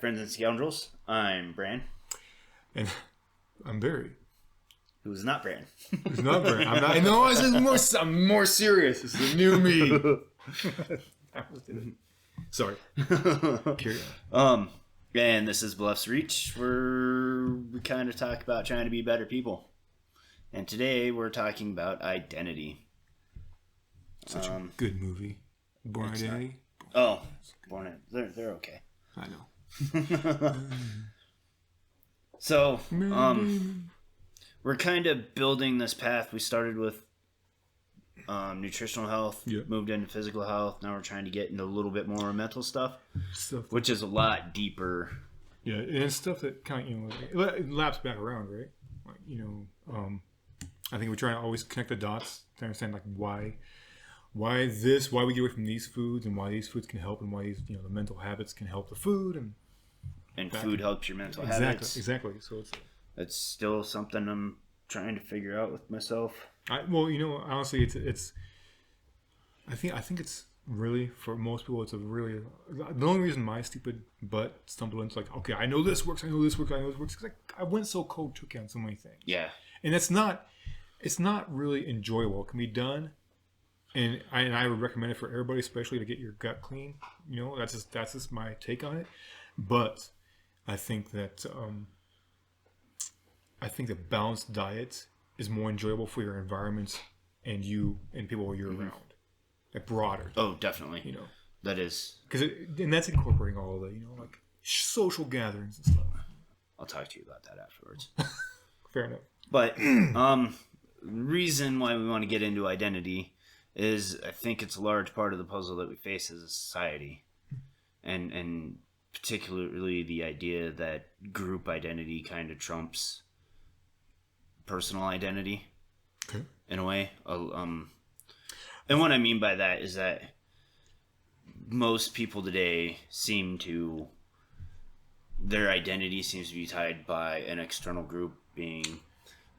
Friends and Scoundrels. I'm Bran. And I'm Barry. Who's not Bran. Who's not Bran. I'm not. No, I'm more serious. This is a new me. Sorry. Carry on. And this is Bluff's Reach, where we kind of talk about trying to be better people. And today we're talking about identity. Such a good movie. Born Identity. Born Identity. They're okay. I know. So, we're kind of building this path. We started with nutritional health, moved into physical health. Now we're trying to get into a little bit more mental stuff which is a lot deeper. Yeah, and it's stuff that kind of, it laps back around, right? Like, I think we're trying to always connect the dots to understand like why we get away from these foods and why these foods can help and why these, the mental habits can help the food and food helps your mental habits. Exactly. So it's still something I'm trying to figure out with myself. Honestly, it's. I think it's really, for most people, it's a really. The only reason my stupid butt stumbled into like, okay, I know this works, because I went so cold turkey on so many things. Yeah. And it's not really enjoyable. It can be done, and I would recommend it for everybody, especially to get your gut clean. That's just my take on it. But I think that balanced diet is more enjoyable for your environment and you and people you're around, like broader. Oh, definitely. That is and that's incorporating all of the like social gatherings and stuff. I'll talk to you about that afterwards. Fair enough. But reason why we want to get into identity is I think it's a large part of the puzzle that we face as a society, and particularly the idea that group identity kind of trumps personal identity. Okay. In a way. And what I mean by that is that most people today their identity seems to be tied by an external group, being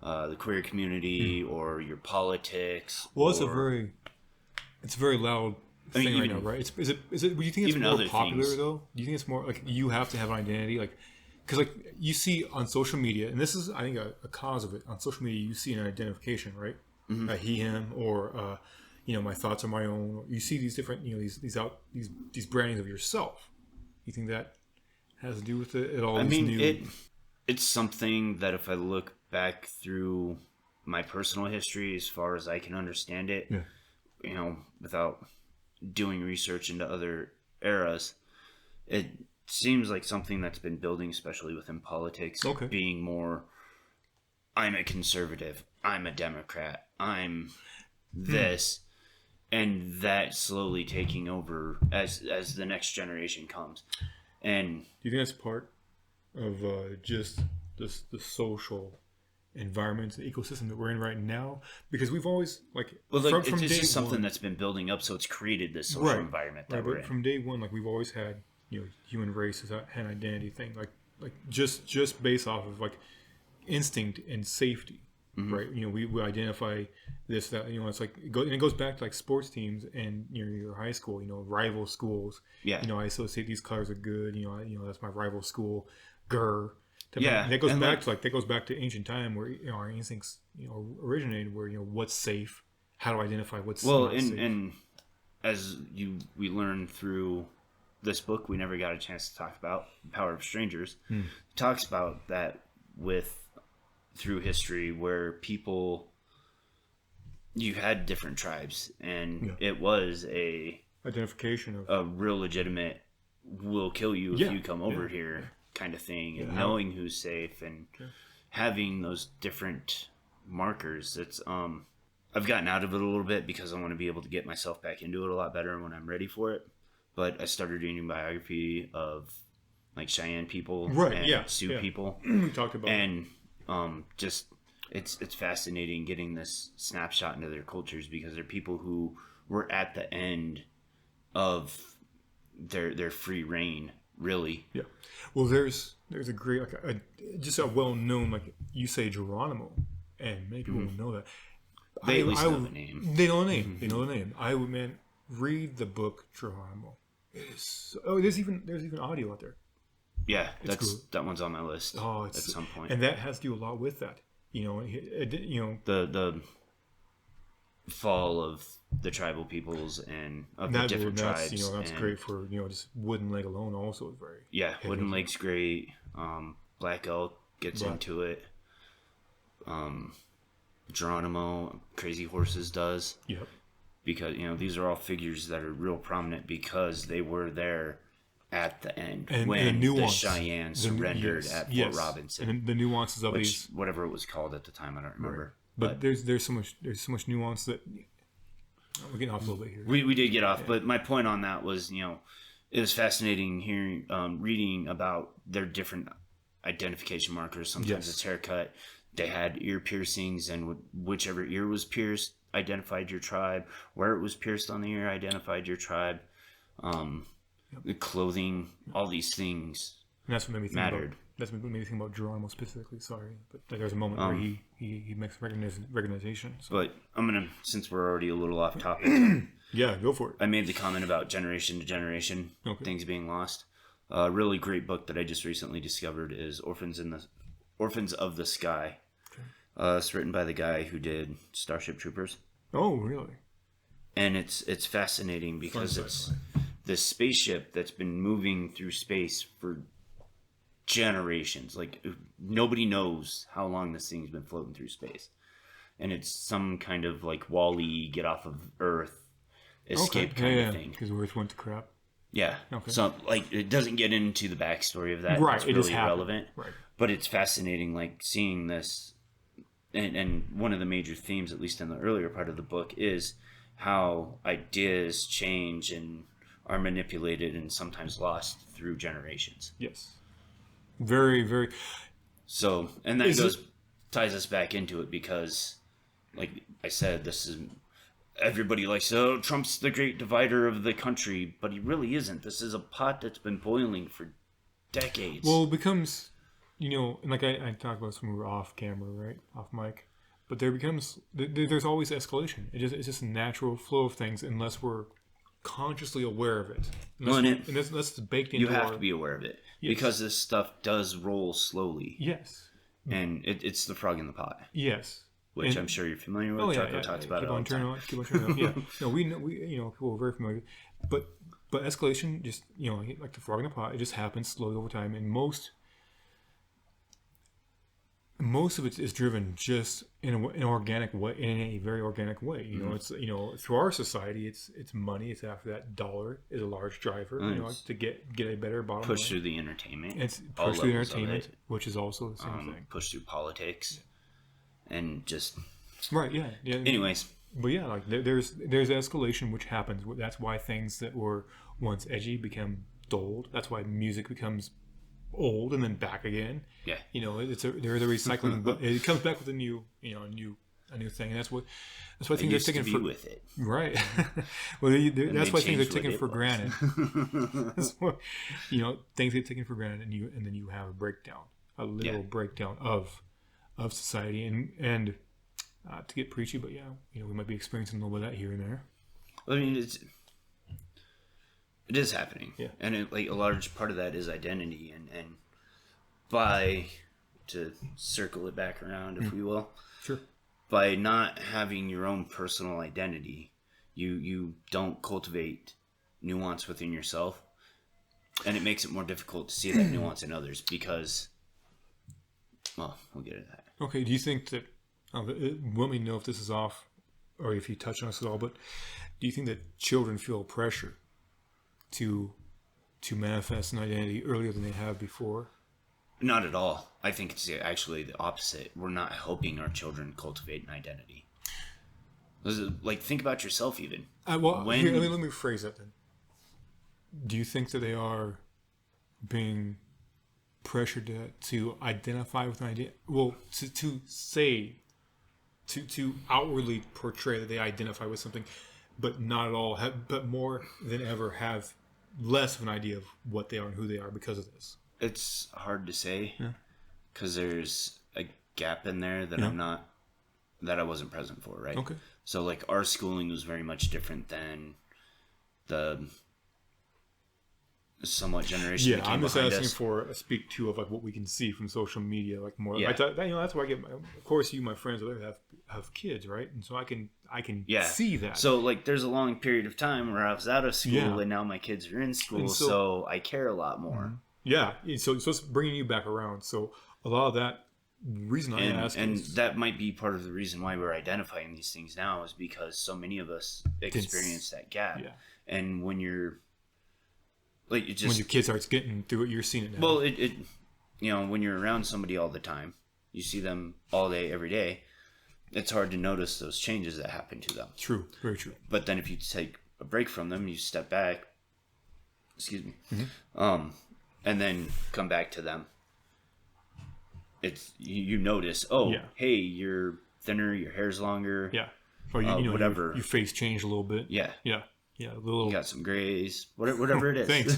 the queer community or your politics. Well, it's a very loud thing right now, right? Is it? Do you think it's more popular though? Do you think it's more like you have to have an identity, like? Because like you see on social media, and this is I think a cause of it. On social media, you see an identification, right? Mm-hmm. He, him, or my thoughts are my own. You see these different, these brandings of yourself. You think that has to do with it at all? It's something that if I look back through my personal history, as far as I can understand it, without doing research into other eras, it seems like something that's been building, especially within politics, being more, I'm a conservative, I'm a Democrat, I'm this, and that slowly taking over as the next generation comes. And do you think that's part of just the social environment, the ecosystem that we're in right now? Because we've always it's just something that's been building up, so it's created this social environment that we're in. From day one, like we've always had, human race has had an identity thing, like just based off of like instinct and safety, right? We identify this, that, it's like it goes back to like sports teams and your high school, rival schools. Yeah. I associate these colors are good. That's my rival school. Grr. Yeah. And that goes back to ancient time where our instincts originated. Where what's safe, how to identify what's safe. And as we learn through this book, we never got a chance to talk about Power of Strangers. Talks about that through history, where you had different tribes, and it was a identification of a real legitimate we'll kill you if you come over here kind of thing, and knowing who's safe and having those different markers. It's I've gotten out of it a little bit because I want to be able to get myself back into it a lot better when I'm ready for it. But I started reading a biography of like Cheyenne people and Sioux people. We talked about and just it's fascinating getting this snapshot into their cultures, because they're people who were at the end of their free reign, really. Yeah. Well, there's a great just a well known, like you say, Geronimo, and many people will know that. They at least know the name. They know the name. Mm-hmm. They know the name. I would read the book Geronimo. There's even audio out there. Yeah, that one's on my list. Oh, at some point, and that has to do a lot with that. The fall of the tribal peoples and of the different tribes. That's great for just Wooden Leg alone. Also, is very heavy. Wooden Leg's great. Black Elk gets into it. Geronimo, Crazy Horses does. Yep. Because these are all figures that are real prominent because they were there at the end when the Cheyenne surrendered at Fort Robinson. And the nuances of these, whatever it was called at the time, I don't remember. Right. But there's so much nuance that we're getting off a little bit here. We did get off, but my point on that was it was fascinating hearing reading about their different identification markers. Sometimes it's haircut. They had ear piercings, and whichever ear was pierced identified your tribe. Where it was pierced on the ear identified your tribe. The clothing, all these things. And that's what made me think mattered. That's what made me think about Geronimo specifically. Sorry, but there's a moment where he makes recognition. So. But I'm gonna, since we're already a little off topic. Yeah, go for it. I made the comment about generation to generation things being lost. A really great book that I just recently discovered is Orphans of the Sky. Okay. It's written by the guy who did Starship Troopers. Oh, really? And it's fascinating because it's this spaceship that's been moving through space for generations. Like, nobody knows how long this thing's been floating through space. And it's some kind of like Wall-E, get off of Earth escape kind of thing. Because Earth went to crap. Yeah. Okay. So, like, it doesn't get into the backstory of that. Right. It's really irrelevant. Right. But it's fascinating, like, seeing this. And one of the major themes, at least in the earlier part of the book, is how ideas change and are manipulated and sometimes lost through generations. Yes. Very, very. So, and that ties us back into it because, like I said, this is. Everybody likes, Trump's the great divider of the country, but he really isn't. This is a pot that's been boiling for decades. Well, it becomes, like I talked about this when we were off camera, right? Off mic. But there's always escalation. It's just a natural flow of things unless we're consciously aware of it. Unless it's baked into you have to be aware of it. Yes. Because this stuff does roll slowly. Yes. And it's the frog in the pot. Yes. Which I'm sure you're familiar with. Choco talks about it all the time. Keep on turning on. Yeah. No, we people are very familiar. But escalation just, like the frog in the pot, it just happens slowly over time. And most of it is driven just in an organic way, in a very organic way. It's through our society, it's money. It's after that dollar is a large driver. To get a better bottom line. Push through the entertainment. It's push through the entertainment, which is also the same thing. Push through politics. And just right, yeah. Anyways, but yeah, like there's escalation which happens. That's why things that were once edgy become dulled. That's why music becomes old and then back again. Yeah, there's a recycling, but it comes back with a new thing. And that's why things are taken for with it. Right. Well, that's why things are taken for granted. That's why, things get taken for granted, and then you have a breakdown, a literal breakdown of society, and to get preachy, but we might be experiencing a little bit of that here and there. I mean, it is happening, and a large part of that is identity, and to circle it back around, if we will, sure, by not having your own personal identity, you don't cultivate nuance within yourself, and it makes it more difficult to see that nuance in others because. Well, we'll get into that. Okay, do you think that, let me know if this is off or if you touch on this at all, but do you think that children feel pressure to manifest an identity earlier than they have before? Not at all. I think it's actually the opposite. We're not helping our children cultivate an identity. Like, think about yourself even. Here, let me phrase that then. Do you think that they are being pressured to identify with an idea? Well, to outwardly portray that they identify with something, but not at all, but more than ever have less of an idea of what they are and who they are because of this? It's hard to say because there's a gap in there that that I wasn't present for, right? Okay. So, like, our schooling was very much different than the somewhat generation. Yeah, I'm just asking for a speak to of like what we can see from social media, like more. Yeah. That's where I get. Of course, my friends have kids, right? And so I can see that. So like, there's a long period of time where I was out of school, and now my kids are in school, so I care a lot more. Mm-hmm. Yeah, so it's bringing you back around. So a lot of that reason I ask, and that might be part of the reason why we're identifying these things now, is because so many of us experience that gap. Yeah. And when you're like, it just, when your kid starts getting through it, you're seeing it now. Well, it when you're around somebody all the time, you see them all day, every day, it's hard to notice those changes that happen to them. True, very true. But then if you take a break from them, you step back, and then come back to them, it's you notice, hey, you're thinner, your hair's longer, or whatever, your face changed a little bit, a little. You got some grays, whatever it is. Thanks.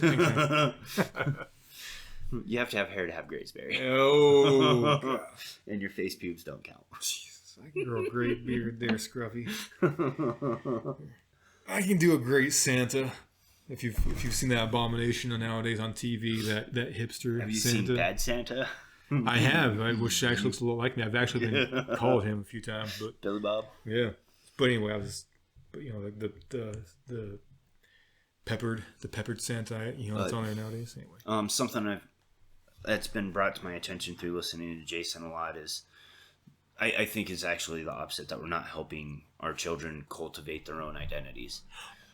You have to have hair to have grays, Barry. Oh, and your face pubes don't count. Jesus, I can grow a great beard there, Scruffy. I can do a great Santa. If you've seen that abomination nowadays on TV, that hipster. Have you Santa. seen Bad Santa? I have. I wish he actually looks a lot like me. I've actually been called him a few times, but Billy Bob. Yeah, but anyway, the peppered Santa. It's on there nowadays. Anyway, something that's been brought to my attention through listening to Jason a lot is, I think is actually the opposite, that we're not helping our children cultivate their own identities.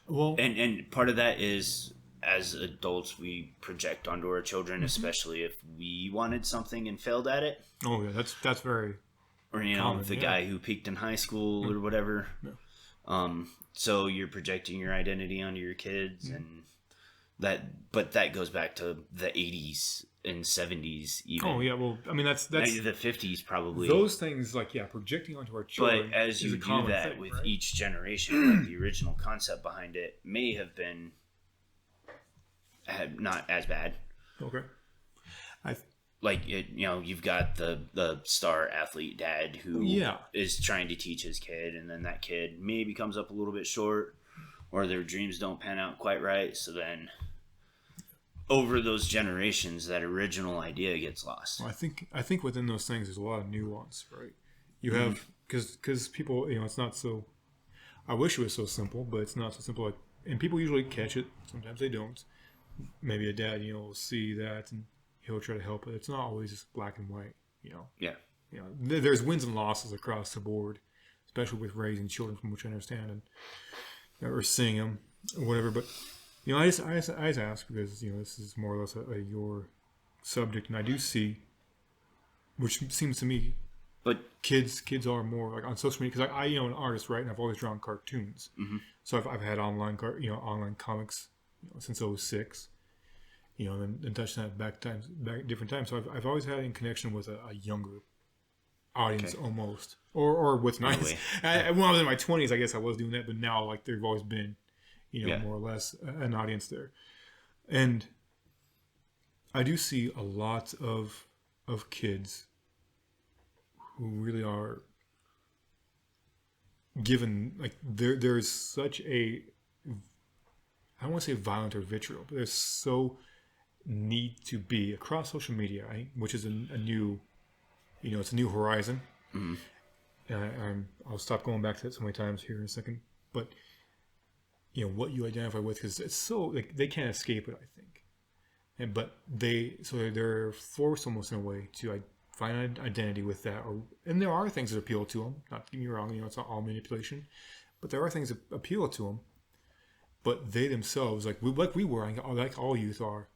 Well, and part of that is, as adults, we project onto our children, especially if we wanted something and failed at it. Oh yeah, that's very. Or common, the guy who peaked in high school or whatever. Yeah. So you're projecting your identity onto your kids, and that goes back to the 80s and 70s even. Oh yeah, well, I mean that's the 50s probably. Those things projecting onto our children. But as you do that thing, with right? each generation, like the original concept behind it may have been not as bad. Okay. You've got the star athlete dad who is trying to teach his kid, and then that kid maybe comes up a little bit short, or their dreams don't pan out quite right. So then, over those generations, that original idea gets lost. Well, I think within those things, there's a lot of nuance, right? You have because people, it's not so. I wish it was so simple, but it's not so simple. And people usually catch it. Sometimes they don't. Maybe a dad, will see that and he'll try to help it. It's not always just black and white, Yeah. There's wins and losses across the board, especially with raising children, from which I understand, or seeing them or whatever. But I just ask because this is more or less your subject, and I do see, which seems to me, but kids are more like on social media, because I an artist, right, and I've always drawn cartoons, so I've had online comics since 2006. And touched that back different times. So I've always had in connection with a younger audience, almost, or with nice. When I was in my 20s, I guess I was doing that, but now there've always been, more or less an audience there, and I do see a lot of kids who really are given there's such a, I don't want to say violent or vitriol, but there's so need to be across social media, right? Which is a new, it's a new horizon. Mm-hmm. And I'll stop going back to that so many times here in a second. But what you identify with, because it's so they can't escape it, I think. But they're forced almost in a way to find an identity with that. And there are things that appeal to them. Not to get me wrong, it's not all manipulation, but there are things that appeal to them. But they themselves, like we were, like all youth are,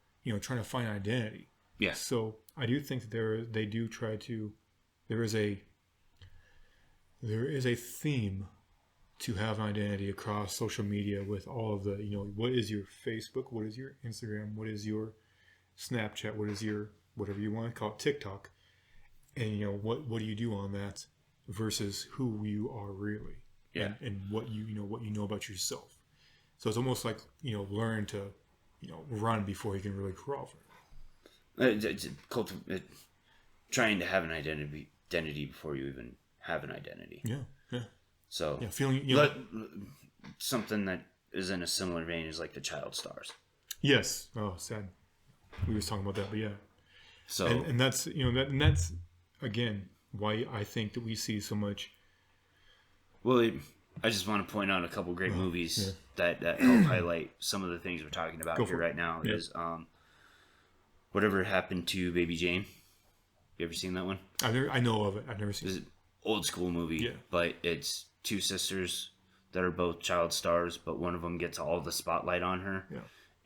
trying to find an identity. Yeah. So I do think that they do try to. There is a theme to have an identity across social media with all of the, what is your Facebook, what is your Instagram, what is your Snapchat, what is your whatever you want to call it, TikTok, and what do you do on that versus who you are really, and what you know about yourself. So it's almost like, learn to, run before you can really crawl. Trying to have an identity before you even have an identity. Yeah. So feeling, something that is in a similar vein is like the child stars. Yes. Oh, sad. We was talking about that, but yeah. So and that's and that's again why I think that we see so much. Well, I just want to point out a couple great movies that help highlight some of the things we're talking about here right now. Yeah. Is Whatever Happened to Baby Jane. You ever seen that one? I know of it. I've never seen it. It's an old school movie, but it's two sisters that are both child stars, but one of them gets all the spotlight on her,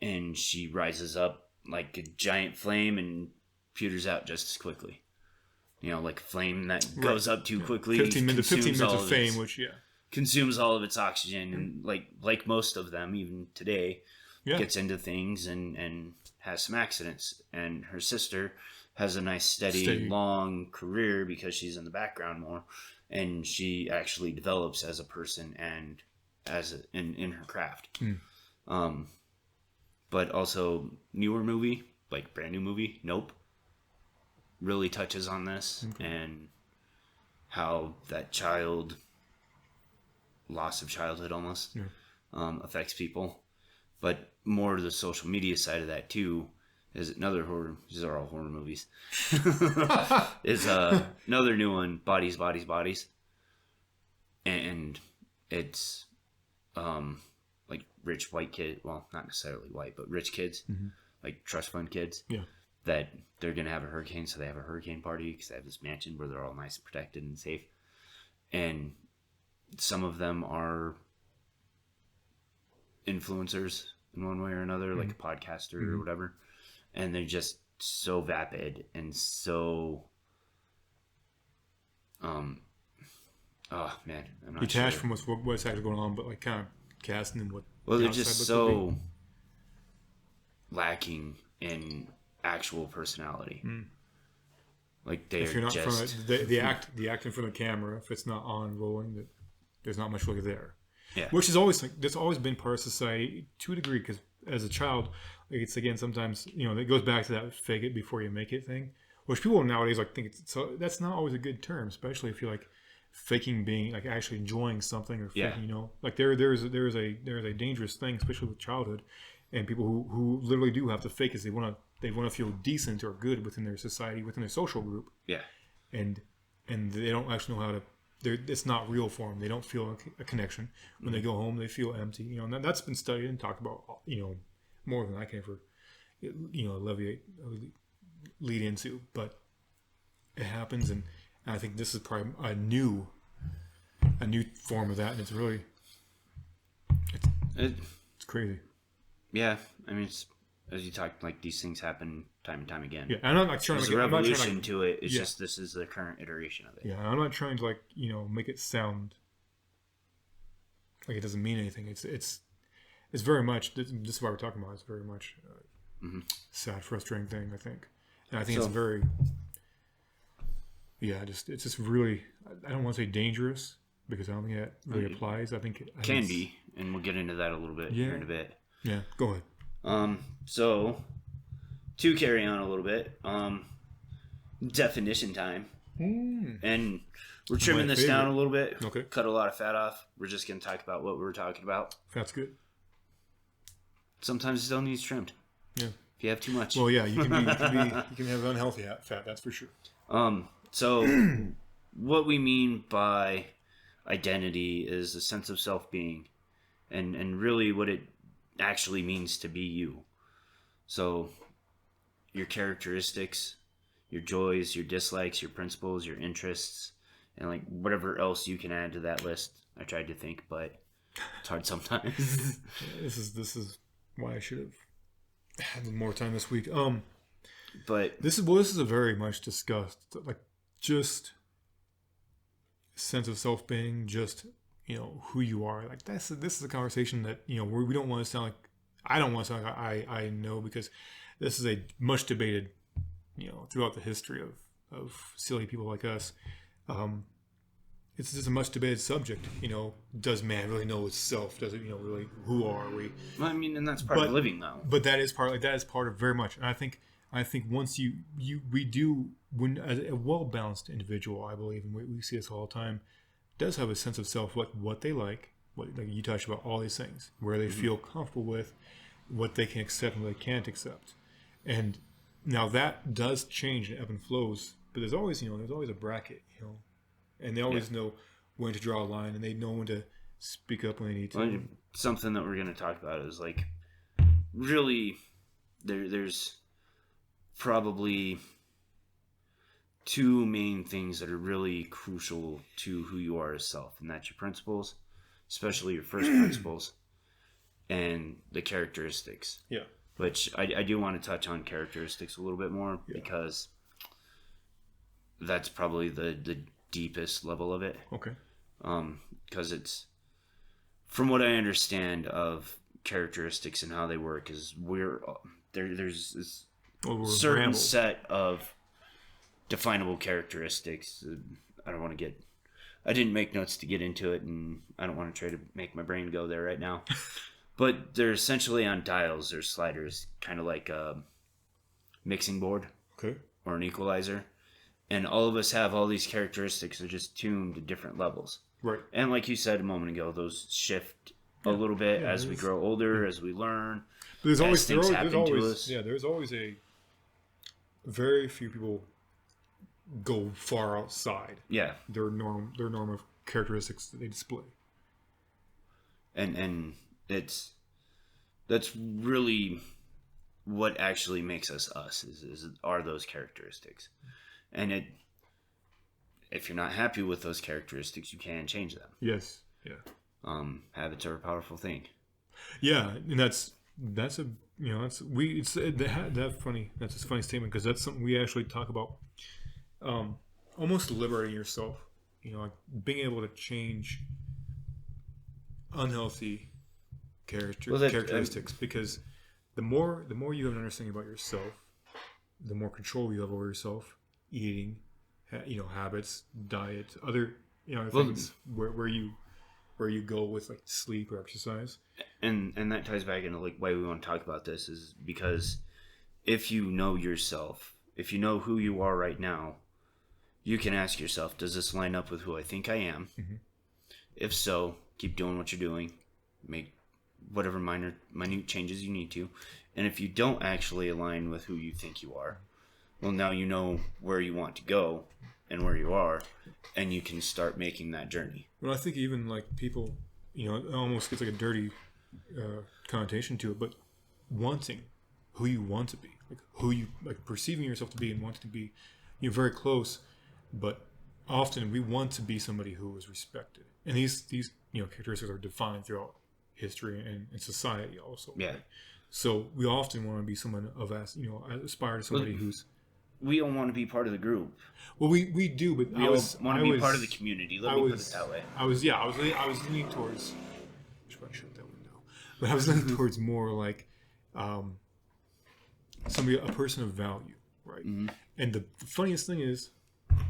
and she rises up like a giant flame and peters out just as quickly. Like a flame that goes up too quickly. 15 minutes of fame, which consumes all of its oxygen, and like most of them, even today, gets into things and has some accidents. And her sister has a nice, steady, long career because she's in the background more, and she actually develops as a person and in her craft. But also newer movie, like brand new movie, Nope, really touches on this and how that loss of childhood almost affects people. But more to the social media side of that too is another horror. These are all horror movies. Is another new one, Bodies, Bodies, Bodies, and it's like rich white kid. Well, not necessarily white, but rich kids, like trust fund kids. Yeah. That they're gonna have a hurricane, so they have a hurricane party because they have this mansion where they're all nice and protected and safe. And some of them are influencers in one way or another, like a podcaster or whatever, and they're just so vapid and so oh man, I'm not detached from what's actually going on, but like kind of casting and what. Well, they're just so lacking in actual personality. Like they if you're are not just from the acting from the camera, if it's not on rolling, that there's not much really there. Yeah, which is always that's always been part of society to a degree, because as a child, it's again sometimes it goes back to that fake it before you make it thing, which people nowadays think it's, so that's not always a good term, especially if you're like faking being like actually enjoying something or faking, like there is a dangerous thing, especially with childhood, and people who literally do have to fake it. They want to feel decent or good within their society, within their social group. Yeah, and they don't actually know how to. It's not real for them. They don't feel a connection. When they go home, they feel empty. And that's been studied and talked about, more than I can ever, lead into. But it happens, and I think this is probably a new form of that, and it's really, it's crazy. Yeah, I mean, as you talked, like these things happen time and time again. Yeah, and I'm not trying There's to a revolution to it. It's just this is the current iteration of it. Yeah, I'm not trying to make it sound like it doesn't mean anything. It's very much. This is why we're talking about. It's very much sad, frustrating thing, I think, and I think it's very. Yeah, it's just really. I don't want to say dangerous because I don't think that really applies. I think it can be, and we'll get into that a little bit here in a bit. Yeah, go ahead. So to carry on a little bit, definition time. And we're trimming this down a little bit. Okay. Cut a lot of fat off. We're just going to talk about what we were talking about. Fat's good. Sometimes it still needs trimmed. Yeah. If you have too much. Well, yeah, you can have unhealthy fat, that's for sure. So what we mean by identity is a sense of self-being, and really what it actually means to be you. So your characteristics, your joys, your dislikes, your principles, your interests, and like whatever else you can add to that list. I tried to think, but it's hard sometimes. This is why I should have had more time this week. But this is a very much discussed, like just sense of self-being, just who you are. Like this is a conversation that we don't want to sound like. I don't want to sound like I know, because this is a much debated, throughout the history of silly people like us. It's just a much debated subject. Does man really know itself? Does it, really, who are we? Well, I mean, and that's part of living, though. But that is part of very much. And I think once we do, when a well-balanced individual, I believe, and we see this all the time, does have a sense of self, what they like you touched about all these things, where they feel comfortable with, what they can accept and what they can't accept. And now that does change and ebb and flows, but there's always a bracket, and they always know when to draw a line, and they know when to speak up when they need to. Well, something that we're going to talk about is like really there's probably two main things that are really crucial to who you are as self, and that's your principles, especially your first principles, and the characteristics. Yeah. Which I do want to touch on characteristics a little bit more because that's probably the deepest level of it. Okay. Because it's, from what I understand of characteristics and how they work, is there's this certain set of definable characteristics. I didn't make notes to get into it, and I don't want to try to make my brain go there right now. But they're essentially on dials or sliders, kind of like a mixing board, or an equalizer. And all of us have all these characteristics that are just tuned to different levels. Right. And like you said a moment ago, those shift a little bit as we grow older, as we learn. There's always things happen to us. Yeah, there's always very few people go far outside. Yeah. Their norm of characteristics that they display. And that's really what actually makes us us are those characteristics. And if you're not happy with those characteristics, you can change them. Yes. Yeah. Habits are a powerful thing. Yeah, and that's a that's funny. That's a funny statement because that's something we actually talk about. Almost liberating yourself. Like being able to change unhealthy characteristics, because the more you have an understanding about yourself, the more control you have over yourself, eating, habits, diet, other things where you go with like sleep or exercise. And that ties back into like why we want to talk about this, is because if you know yourself, if you know who you are right now, you can ask yourself, does this line up with who I think I am? Mm-hmm. If so, keep doing what you're doing. Make whatever minute changes you need to. And if you don't actually align with who you think you are, well, now you know where you want to go and where you are, and you can start making that journey. Well, I think even like people, it almost gets like a dirty connotation to it, but wanting who you want to be, like who you like perceiving yourself to be and wanting to be, very close. But often we want to be somebody who is respected, and these characteristics are defined throughout history and society also. Yeah. Right? So we often want to be someone aspire to somebody who's. We don't want to be part of the group. Well, we do, but we want to be part of the community. Let me put it that way. I was leaning towards. I should probably shut that window. But I was leaning towards more like, a person of value, right? Mm-hmm. And the funniest thing is,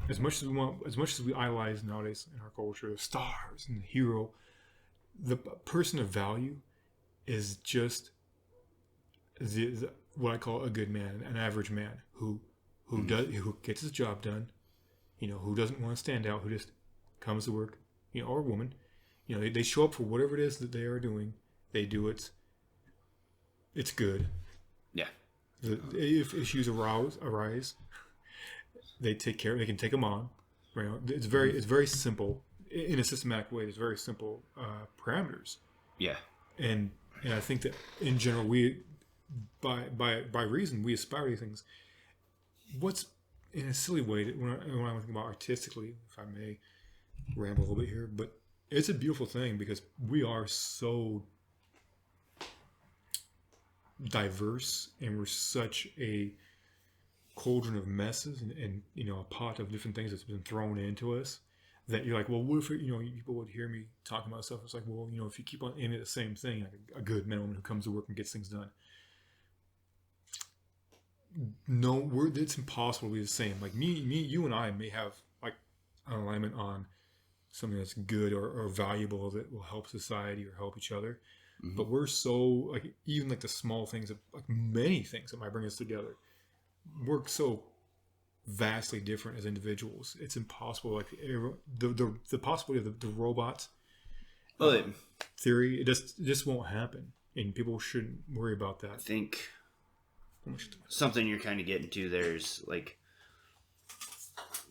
as much as we idolize nowadays in our culture, the stars and the hero, the person of value is just the what I call a good man, an average man who gets his job done, who doesn't want to stand out, who just comes to work, or a woman, they show up for whatever it is that they are doing, they do it. It's good. Yeah. If issues arise, they take care. They can take them on. Right? It's very simple in a systematic way. There's very simple parameters. Yeah. And I think that in general, we by reason we aspire to these things. What's in a silly way when I think about artistically, if I may ramble a little bit here, but it's a beautiful thing because we are so diverse and we're such a cauldron of messes and a pot of different things that's been thrown into us that you're like, well, what if people would hear me talking about stuff? It's like, well, if you keep on aiming at the same thing, like a good man who comes to work and gets things done. No, it's impossible to be the same. Like you and I may have like an alignment on something that's good or valuable that will help society or help each other. Mm-hmm. But we're so like even like the small things, like many things that might bring us together, we're so vastly different as individuals. It's impossible. Like the possibility of the robot theory, it just won't happen. and people shouldn't worry about that. I think something you're kind of getting to there is like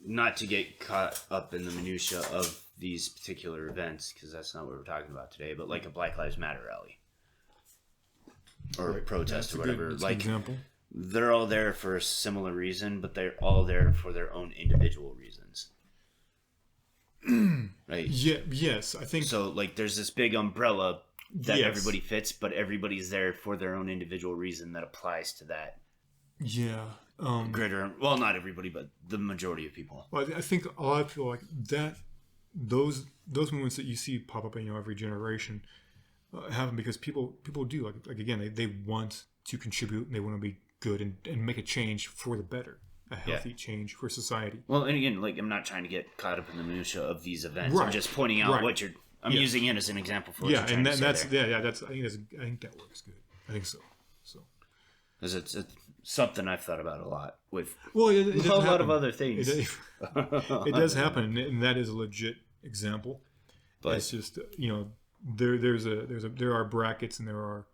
not to get caught up in the minutia of these particular events, because that's not what we're talking about today, but like a Black Lives Matter rally or a protest or whatever. Like, example. They're all there for a similar reason, but they're all there for their own individual reasons. Right? Yeah. Yes, I think so. Like, there's this big umbrella that everybody fits, but everybody's there for their own individual reason that applies to that. Yeah. Greater. Well, not everybody, but the majority of people. Well, I think a lot of people like that. Those movements that you see pop up in every generation happen because people do like again they want to contribute and they want to be good and make a change for the better, a healthy change for society. Well, and again, like I'm not trying to get caught up in the minutia of these events. Right. I'm just pointing out what you're. I'm using it as an example for what you're trying to say that's there. I think that works good. I think so. Because it's something I've thought about a lot with a lot of other things. It does happen, and that is a legit example. But it's just there are brackets and there are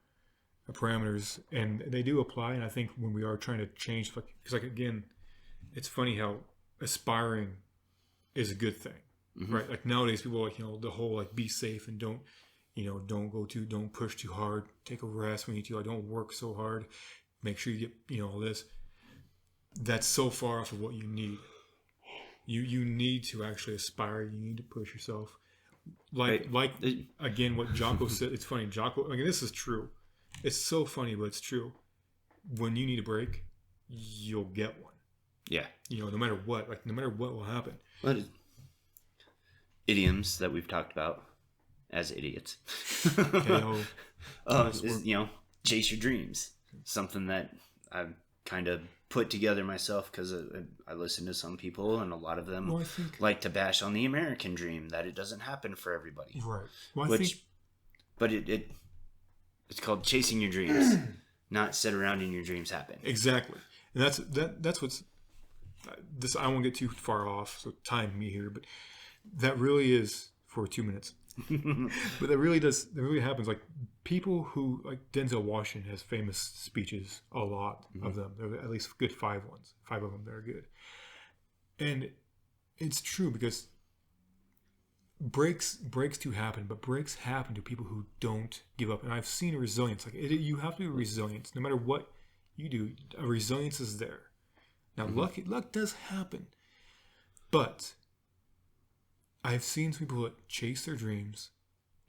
parameters, and they do apply. And I think when we are trying to change, because again, it's funny how aspiring is a good thing, right? Like nowadays, people are like the whole like be safe and don't push too hard, take a rest when you need to, don't work so hard. Make sure you get, all this. That's so far off of what you need. You need to actually aspire. You need to push yourself. Again, what Jocko said. It's funny. Jocko, this is true. It's so funny, but it's true. When you need a break, you'll get one. Yeah. No matter what. No matter what will happen. Idioms that we've talked about as idiots. Chase your dreams. Something that I've kind of put together myself because I listen to some people and a lot of them like to bash on the American dream, that it doesn't happen for everybody. Right. But it's called chasing your dreams, not sit around and your dreams happen. Exactly. And that's what's this. I won't get too far off, so time me here, but that really is for 2 minutes. But that really happens. Like people who like Denzel Washington has famous speeches, a lot of them. There are at least good 5 of them that are good. And it's true because breaks do happen, but breaks happen to people who don't give up. And I've seen a resilience. You have to be resilient no matter what you do. A resilience is there. Now luck does happen, but I've seen some people that chase their dreams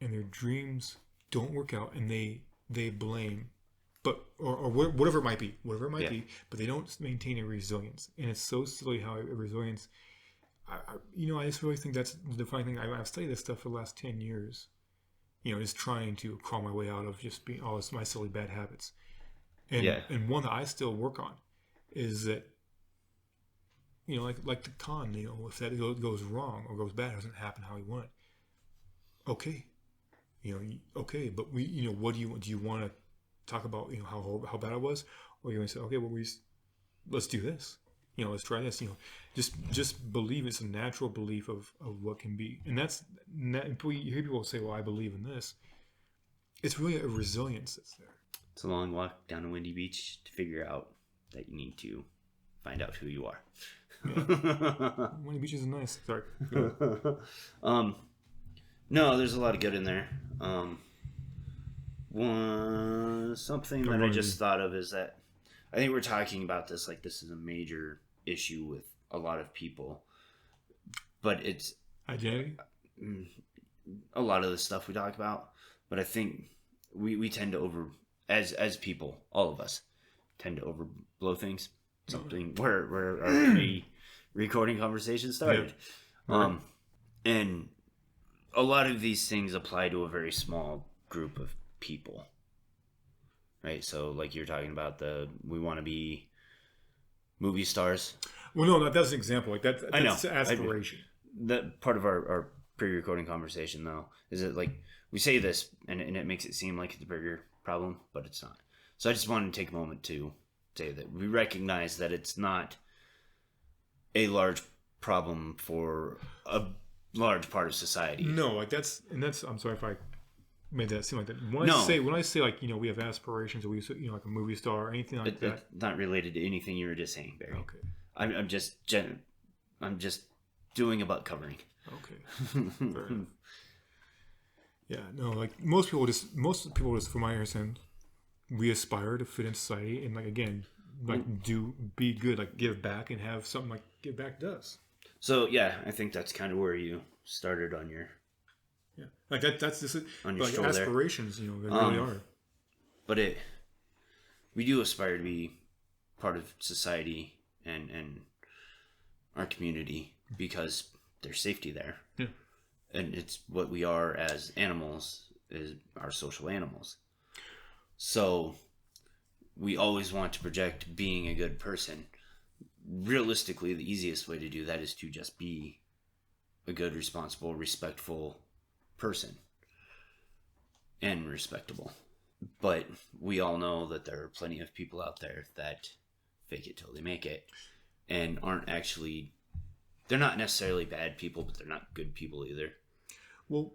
and their dreams don't work out and they blame, or whatever it might be, but they don't maintain a resilience. And it's so silly how a resilience, I just really think that's the defining thing. I've studied this stuff for the last 10 years, just trying to crawl my way out of just being all my silly bad habits. And one that I still work on is that, like the con, if that goes wrong or goes bad, it doesn't happen how you want it. Okay. But what do you want to talk about, how bad it was? Or you want to say, okay, well, let's do this. Let's try this. Just believe. It's a natural belief of what can be. And you hear people say, well, I believe in this. It's really a resilience that's there. It's a long walk down a windy beach to figure out that you need to find out who you are. Yeah. Windy beaches is nice. Sorry. No, there's a lot of good in there. Something that I just thought of is that I think we're talking about this like this is a major issue with a lot of people, but it's identity. A lot of the stuff we talk about, but I think we tend to as people, all of us tend to overblow things. Something where our recording conversation started. Yeah. And a lot of these things apply to a very small group of people, right? So like you're talking about we want to be movie stars. Well, no, that's an example. Like that's I know. Aspiration. That part of our pre-recording conversation though is that like we say this and it makes it seem like it's a bigger problem, but it's not. So I just wanted to take a moment to say that we recognize that it's not a large problem for a large part of society. No, I'm sorry if I made that seem like that. No. When I say like we have aspirations, or we like a movie star or anything like that. It's not related to anything you were just saying, Barry. Okay. I'm just doing a butt covering. Okay. Fair enough. Yeah. No. Like most people just from my understanding, we aspire to fit in society and like again like be good, like give back and have something like give back to us. So yeah, I think that's kind of where you started on your like that's just on your like stroll aspirations, there. They really are. But we do aspire to be part of society and our community because there's safety there. Yeah. And it's what we are as animals is our social animals. So we always want to project being a good person. Realistically, the easiest way to do that is to just be a good, responsible, respectful person and respectable. But we all know that there are plenty of people out there that fake it till they make it and aren't actually, they're not necessarily bad people, but they're not good people either. Well,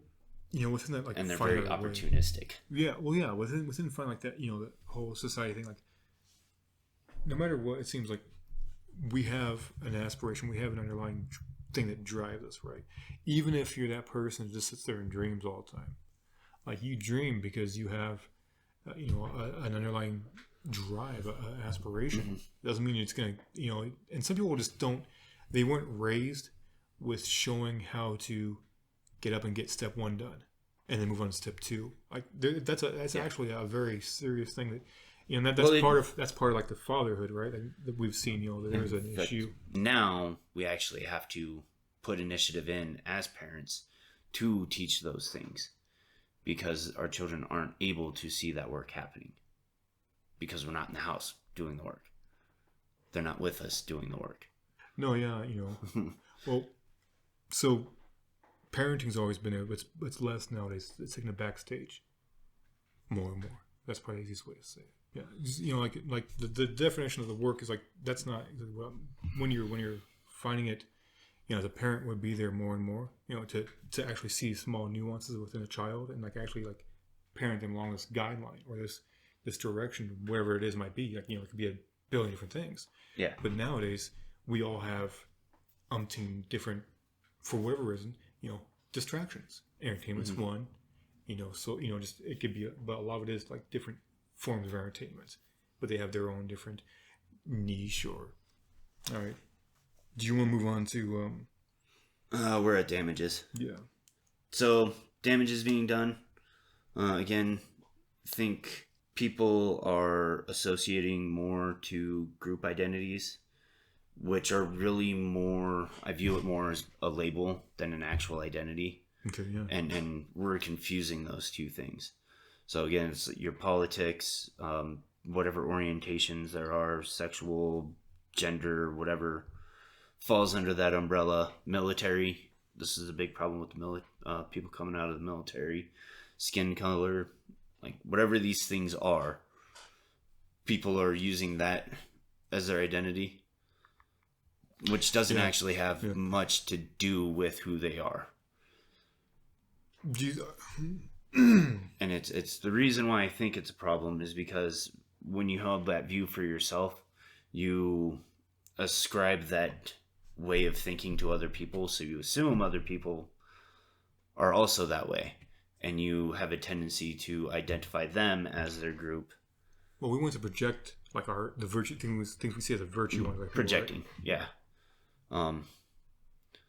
within that like, and they're very opportunistic. Yeah, well, yeah, within fun like that, the whole society thing, like no matter what, it seems like we have an aspiration, we have an underlying thing that drives us, right? Even if you're that person who just sits there and dreams all the time, like you dream because you have, an underlying drive, an aspiration. Mm-hmm. Doesn't mean it's gonna, and some people just don't. They weren't raised with showing how to get up and get step one done, and then move on to step two. Like that's actually a very serious thing that. That's part of like the fatherhood, right? That we've seen, that there's an issue. Now we actually have to put initiative in as parents to teach those things because our children aren't able to see that work happening because we're not in the house doing the work. They're not with us doing the work. No, yeah, well, so parenting's always been there, but it's less nowadays. It's taking a backstage more and more. That's probably the easiest way to say it. Yeah, like the definition of the work is like that's not when you're finding it. As a parent would be there more and more. To actually see small nuances within a child and like actually like parent them along this guideline or this direction, wherever it is might be. Like it could be a billion different things. Yeah. But nowadays we all have umpteen different, for whatever reason, distractions. Entertainment's one. So just it could be, but a lot of it is like different forms of entertainment, but they have their own different niche. Or all right, do you want to move on to? We're at damages. Yeah. So damages being done. Again, think people are associating more to group identities, which are really more. I view it more as a label than an actual identity. Okay, yeah. And we're confusing those two things. So again, it's your politics, whatever orientations there are, sexual, gender, whatever falls under that umbrella. Military. This is a big problem with the people coming out of the military. Skin color, like whatever these things are, people are using that as their identity, which doesn't actually have much to do with who they are. And it's the reason why I think it's a problem is because when you hold that view for yourself, you ascribe that way of thinking to other people, so you assume other people are also that way, and you have a tendency to identify them as their group. Well, we want to project like the virtue things we see as a virtue on like projecting, people, right? Yeah.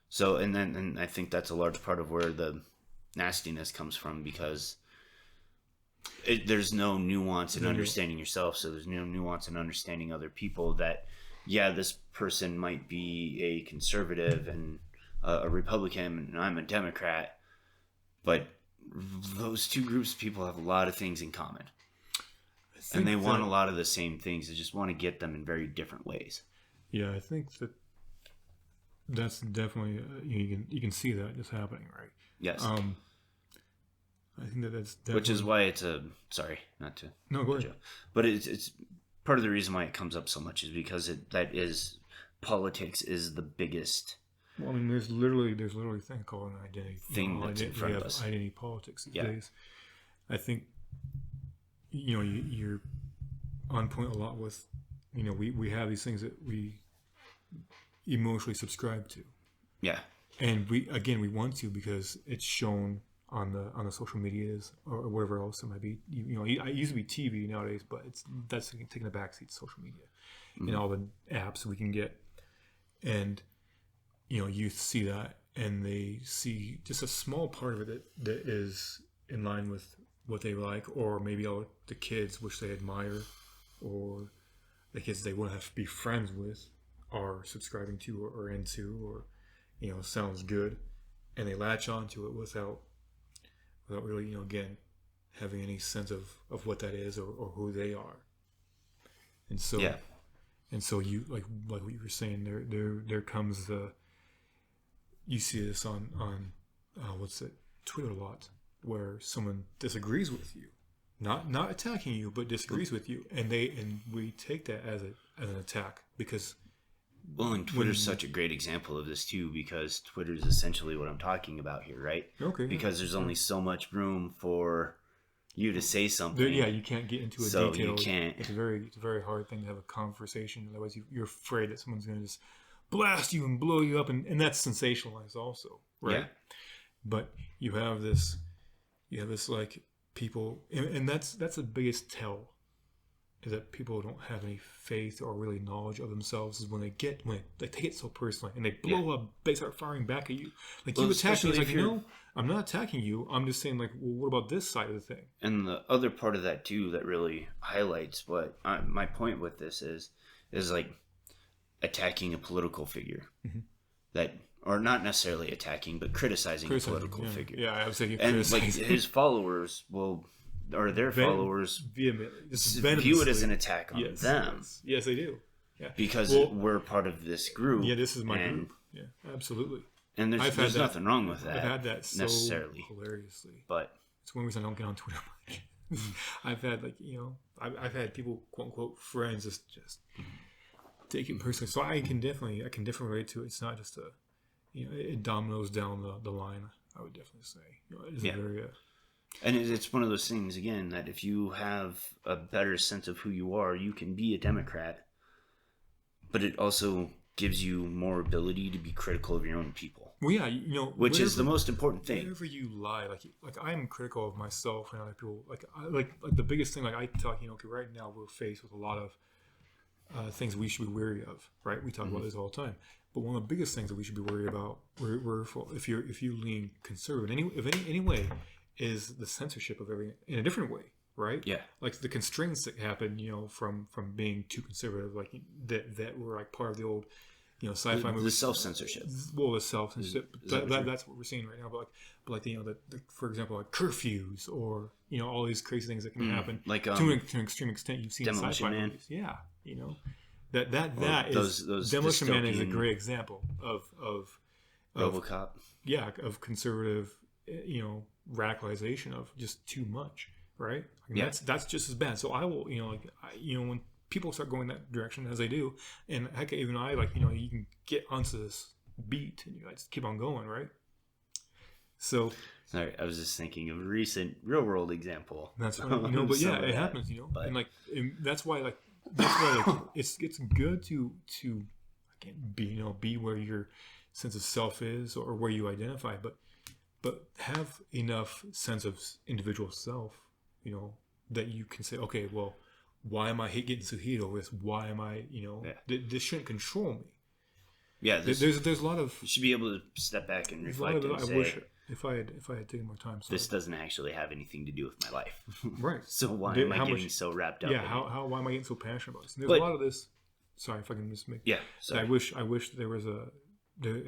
So and I think that's a large part of where the nastiness comes from, because there's no nuance in understanding yourself, so there's no nuance in understanding other people. That this person might be a conservative and a Republican and I'm a Democrat, but those two groups of people have a lot of things in common, and they want a lot of the same things. They just want to get them in very different ways. Yeah, I think that's definitely you can see that just happening, right? Yes. I think that's definitely... Which is why it's sorry, not to... No, go ahead. But it's part of the reason why it comes up so much is because politics is the biggest... Well, I mean, there's literally a thing called an identity. Thing that's in front of us. Identity politics these days. I think, you're on point a lot with, we have these things that we emotionally subscribe to. Yeah. And we want to because it's shown on the social medias or whatever else it might be. I used to be TV nowadays, but that's taking a backseat to social media and all the apps we can get. And youth see that and they see just a small part of it that is in line with what they like, or maybe all the kids which they admire, or the kids they want to have to be friends with are subscribing to or into, or sounds good, and they latch onto it without really, again, having any sense of what that is or who they are. And so, yeah. And so you like what you were saying. There comes you see this on what's it, Twitter a lot, where someone disagrees with you, not attacking you, but disagrees with you, and we take that as an attack because. Well, and Twitter's such a great example of this too, because Twitter's essentially what I'm talking about here, right? Okay. Because there's only so much room for you to say something. You can't get into so detail. You can't. It's a very hard thing to have a conversation. Otherwise, you're afraid that someone's going to just blast you and blow you up, and that's sensationalized also, right? Yeah. But you have this like people, and that's the biggest tell. Is that people don't have any faith or really knowledge of themselves is when they take it so personally and they blow up, they start firing back at you. Like, you attack me, it's like, no, I'm not attacking you. I'm just saying, like, well, what about this side of the thing? And the other part of that too that really highlights what my point with this is like attacking a political figure that, or not necessarily attacking, but criticizing a political figure. Yeah, I was thinking, and like his followers will. Or their followers view it as an attack on them. Yes, they do. Yeah. Because we're part of this group. Yeah, this is my group. Yeah, absolutely. And there's nothing wrong with that. I've had that necessarily. So hilariously. But it's one reason I don't get on Twitter much. I've had I've had people, quote unquote, friends just take it personally. So I can definitely relate to it. It's not just it dominoes down the line. I would definitely say. It's a very and it's one of those things, again, that if you have a better sense of who you are, you can be a Democrat, but it also gives you more ability to be critical of your own people. Well, yeah, which is the most important thing. Whenever you lie, like I am critical of myself and other people. Like the biggest thing, like I talk, okay, right now we're faced with a lot of things we should be wary of, right? We talk about this all the time. But one of the biggest things that we should be worried about, if you lean conservative in any way, is the censorship of everything in a different way, right? Yeah. Like the constraints that happen, from being too conservative, like that were like part of the old, sci-fi movies. The self-censorship. Well, the self-censorship. That's what we're seeing right now. But for example, like curfews or all these crazy things that can happen. Like to an extreme extent, you've seen Demolition sci-fi Man. Movies. Yeah, that is those Demolition Man is a great example of RoboCop. Yeah, of conservative, radicalization of just too much, right? That's just as bad. So I will, when people start going that direction, as they do, and heck, even I, you can get onto this beat and you just keep on going, right? So, sorry, I was just thinking of a recent real world example. That's right, but yeah, it happens, but, and that's why it's good to again be where your sense of self is or where you identify, but have enough sense of individual self, that you can say, okay, well, why am I getting so heated over this? Why am I, this shouldn't control me. Yeah, there's a lot of. You should be able to step back and reflect and say, wish if I had taken more time. This doesn't actually have anything to do with my life, right? So why am I getting so wrapped up? Yeah, why am I getting so passionate about this? And there's a lot of this. Sorry if I can just make. Yeah, sorry. I wish there was there's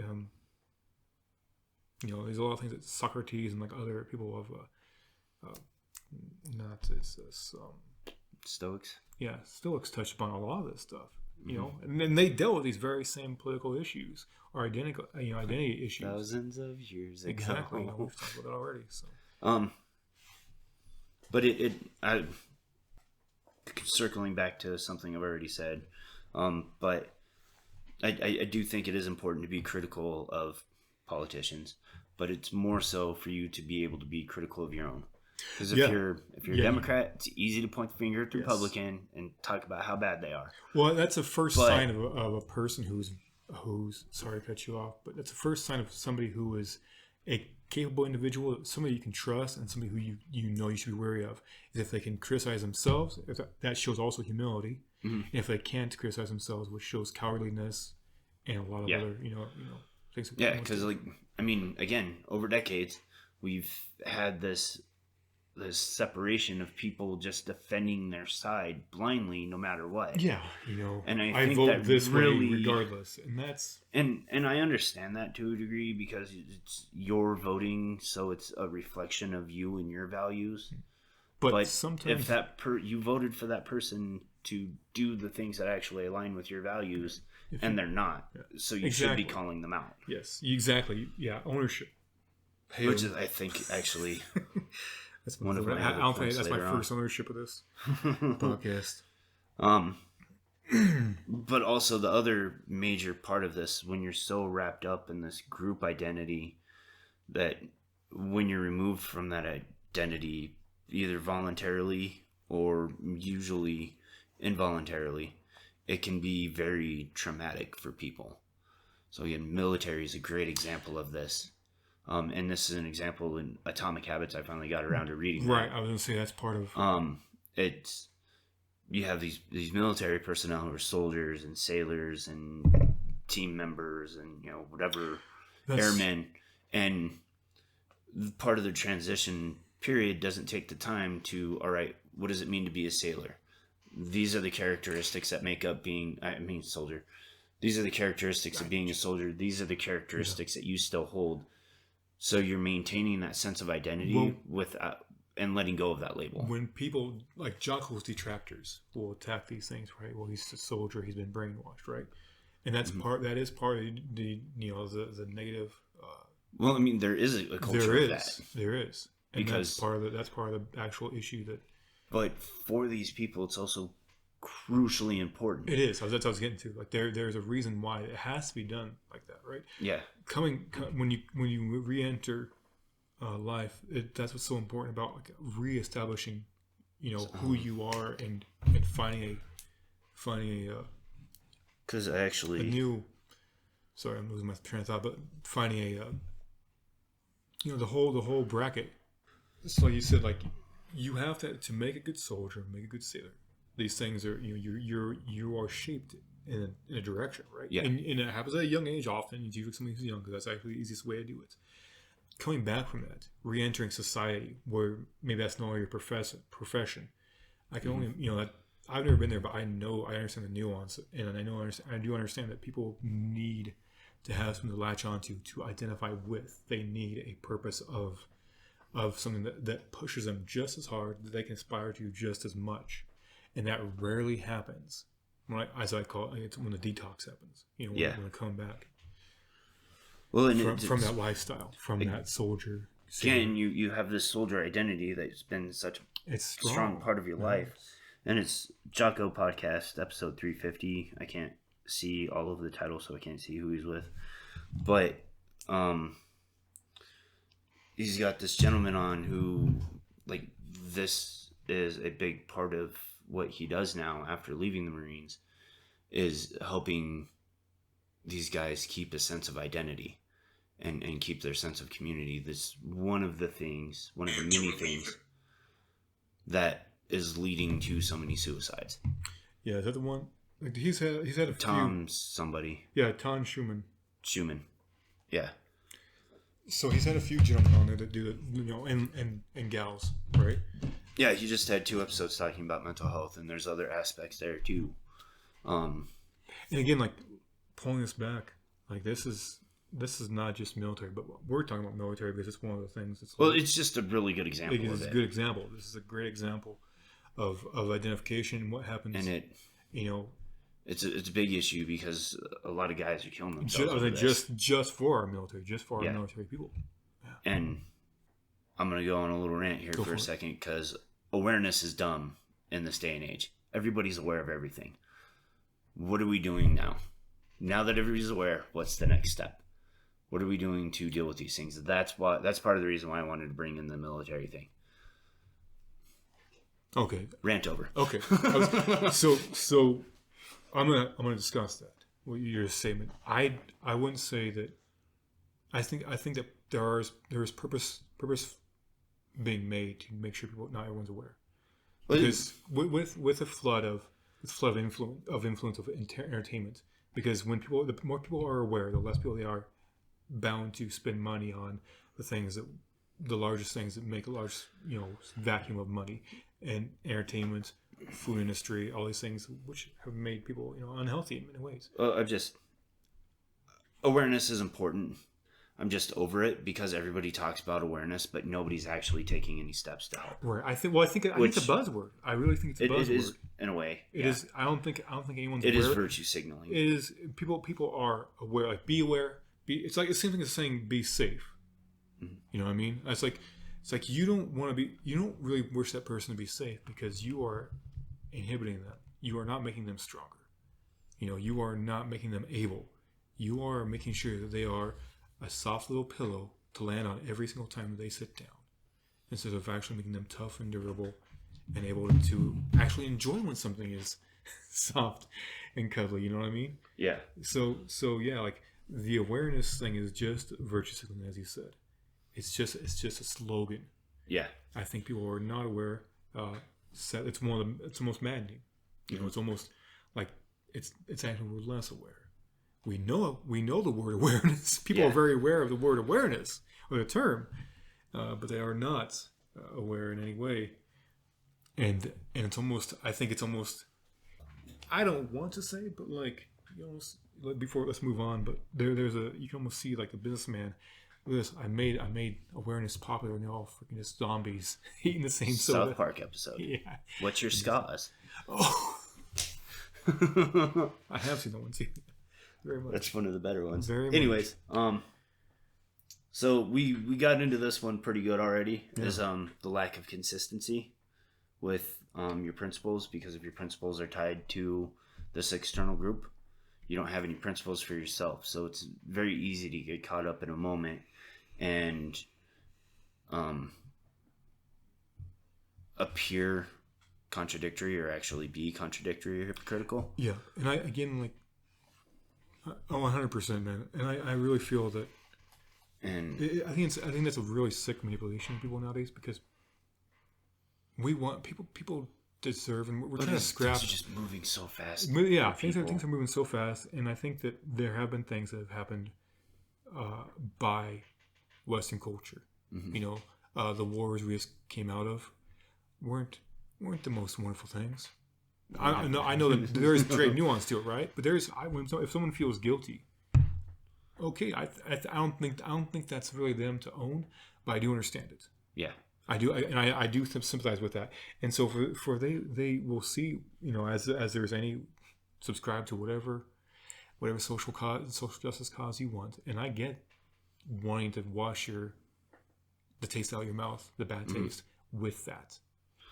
a lot of things that Socrates and like other people of Stoics. Yeah, Stoics touched upon a lot of this stuff, and then they dealt with these very same political issues or identity issues thousands of years ago. Exactly, we've talked about that already. So, but I circling back to something I've already said, but I do think it is important to be critical of politicians, but it's more so for you to be able to be critical of your own. Because if you're a Democrat, it's easy to point the finger at the Republican and talk about how bad they are. Well, that's the first sign of a person who's sorry to cut you off, but that's the first sign of somebody who is a capable individual, somebody you can trust, and somebody who you know you should be wary of. Is if they can criticize themselves, that shows also humility. Mm-hmm. And if they can't criticize themselves, which shows cowardliness and a lot of other things. Yeah, because again, over decades, we've had this separation of people just defending their side blindly, no matter what. Yeah, and I think vote this really, way regardless, and that's and I understand that to a degree because it's your voting, so it's a reflection of you and your values. But sometimes, if you voted for that person to do the things that actually align with your values, and they're not, so you should be calling them out. Yes, exactly. Yeah, ownership, which is, I think, actually. That's one of my. I don't think that's my first ownership of this podcast. But also the other major part of this, when you're so wrapped up in this group identity, that when you're removed from that identity, either voluntarily or usually involuntarily, it can be very traumatic for people. So again, military is a great example of this. And this is an example in Atomic Habits. I finally got around to reading. Right, I was going to say that's part of. It's you have these military personnel who are soldiers and sailors and team members and whatever airmen, and part of the transition period doesn't take the time to. All right, what does it mean to be a sailor? These are the characteristics that make up soldier. These are the characteristics of being a soldier. These are the characteristics that you still hold. So you're maintaining that sense of identity and letting go of that label. When people like Jocko's detractors will attack these things, right? Well, he's a soldier; he's been brainwashed, right? And that's part. That is part of the the negative. There is a culture of that. There is, and because that's part of the actual issue that. But for these people, it's also crucially important. It is. That's what I was getting to. Like there's a reason why it has to be done like that, right? Yeah. When you re-enter life, that's what's so important about like reestablishing, who you are and finding a. Because actually, a new. Sorry, I'm losing my train of thought, but finding the whole bracket. It's like you said, like you have to make a good soldier, make a good sailor. These things are you are shaped in a direction, right? Yeah. And it happens at a young age often. It's usually somebody who's young because that's actually the easiest way to do it. Coming back from that, re-entering society where maybe that's no longer your profession. I can only that I've never been there, but I understand the nuance, and I do understand that people need to have something to latch onto to identify with. They need a purpose of something that pushes them just as hard, that they can aspire to just as much. And that rarely happens. As I call it, it's when the detox happens. When I come back. Well, and from that lifestyle, from that soldier. Again, you have this soldier identity that's been such a strong part of your life. And it's Jocko Podcast, episode 350. I can't see all of the titles, so I can't see who he's with. But he's got this gentleman on who, like, this is a big part of what he does now after leaving the Marines, is helping these guys keep a sense of identity and keep their sense of community. This one of the many things that is leading to so many suicides. Yeah, is that the one? Like he's had a Tom somebody. Yeah, Tom Schumann. Yeah. So he's had a few gentlemen on there that do that, and gals, right? Yeah, he just had 2 episodes talking about mental health, and there's other aspects there too. And again, like pulling this back, like this is not just military, but we're talking about military because it's one of the things. It's just a really good example. It's a good example. This is a great example of identification and what happens. And it's a big issue because a lot of guys are killing themselves. Just for our military, our military people. Yeah. And I'm gonna go on a little rant here for a second because awareness is dumb in this day and age. Everybody's aware of everything. What are we doing now? Now that everybody's aware, what's the next step? What are we doing to deal with these things? That's part of the reason why I wanted to bring in the military thing. Okay. Rant over. Okay. So I'm gonna discuss that. What your statement. I wouldn't say that. I think that there is purpose being made to make sure not everyone's aware. Because with a flood of influence of entertainment, because the more people are aware, the less people they are bound to spend money on the largest things that make a large vacuum of money, and entertainment, food industry, all these things which have made people unhealthy in many ways. Awareness is important. I'm just over it because everybody talks about awareness, but nobody's actually taking any steps to help. Right. I think it's a buzzword. I really think it's a buzzword. It is in a way. It is. I don't think anyone's aware. It is aware. virtue signaling. It is. People are aware. Like, be aware. It's like the same thing as saying be safe. Mm-hmm. You know what I mean? It's like you don't want to be. You don't really wish that person to be safe because you are inhibiting them. You are not making them stronger. You are not making them able. You are making sure that they are a soft little pillow to land on every single time they sit down, instead of actually making them tough and durable and able to actually enjoy when something is soft and cuddly. You know what I mean? Yeah. So yeah, like the awareness thing is just virtue signaling, as you said. It's just a slogan. Yeah. I think people are not aware. It's the most maddening. It's almost like it's actually we're less aware. We know the word awareness. People are very aware of the word awareness or the term, but they are not aware in any way. And it's almost. I think it's almost. I don't want to say, but like before, let's move on. But you can almost see like the businessman. This I made awareness popular, and they're all freaking just zombies eating the same soda. South Park episode. Yeah. What's your scars? Oh. I have seen that one too. Very much. That's one of the better ones. Anyways, so we got into this one pretty good already. Yeah. Is the lack of consistency with your principles, because if your principles are tied to this external group, you don't have any principles for yourself. So it's very easy to get caught up in a moment and appear contradictory or actually be contradictory or hypocritical. Yeah, and I 100%, man, and I really feel that, and I think that's a really sick manipulation of people nowadays, because we want people deserve, and we're trying to scrap. Things are just moving so fast. Yeah, things are moving so fast, and I think that there have been things that have happened by Western culture. Mm-hmm. The wars we just came out of weren't the most wonderful things. I know that there is great nuance to it, right? But if someone feels guilty, okay, I don't think that's really them to own, but I do understand it. Yeah, I do, and I do sympathize with that. And so for they will see, as there's any subscribe to whatever social justice cause you want, and I get wanting to wash the taste out of your mouth, the bad taste, with that.